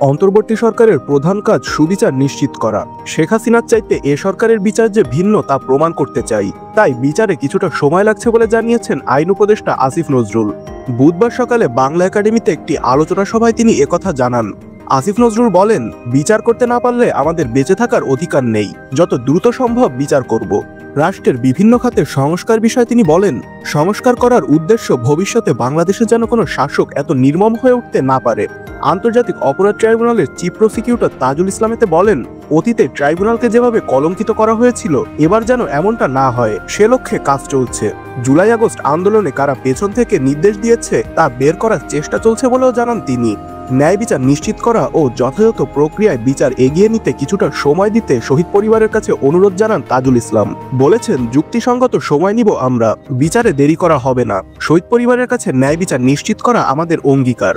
অন্তর্বর্তী সরকারের প্রধান কাজ সুবিচার নিশ্চিত করা। শেখ হাসিনার চাইতে এ সরকারের বিচার যে ভিন্ন তা প্রমাণ করতে চাই, তাই বিচারে কিছুটা সময় লাগছে বলে জানিয়েছেন আইন উপদেষ্টা আসিফ নজরুল। বুধবার সকালে বাংলা একাডেমিতে একটি আলোচনা সভায় তিনি একথা জানান। আসিফ নজরুল বলেন, বিচার করতে না পারলে আমাদের বেঁচে থাকার অধিকার নেই, যত দ্রুত সম্ভব বিচার করব। রাষ্ট্রের বিভিন্ন খাতের সংস্কার বিষয়ে তিনি বলেন, সংস্কার করার উদ্দেশ্য ভবিষ্যতে বাংলাদেশে যেন কোনো শাসক এত নির্মম হয়ে উঠতে না পারে। আন্তর্জাতিক অপরাধ ট্রাইব্যুনালের চিফ প্রসিকিউটর তাজুল ইসলামেতে বলেন, অতীতে ট্রাইব্যুনালকে যেভাবে কলঙ্কিত করা হয়েছিল এবার যেন এমনটা না হয় সে লক্ষ্যে কাজ চলছে। জুলাই আগস্ট আন্দোলনে কারা পেছন থেকে নির্দেশ দিয়েছে তা বের করার চেষ্টা চলছে বলেও জানান তিনি। ন্যায় বিচার নিশ্চিত করা ও যথাযথ প্রক্রিয়ায় বিচার এগিয়ে নিতে কিছুটা সময় দিতে শহীদ পরিবারের কাছে অনুরোধ জানান তাজুল ইসলাম। বলেছেন, যুক্তিসঙ্গত সময় নিব আমরা, বিচারে দেরি করা হবে না। শহীদ পরিবারের কাছে ন্যায় বিচার নিশ্চিত করা আমাদের অঙ্গীকার।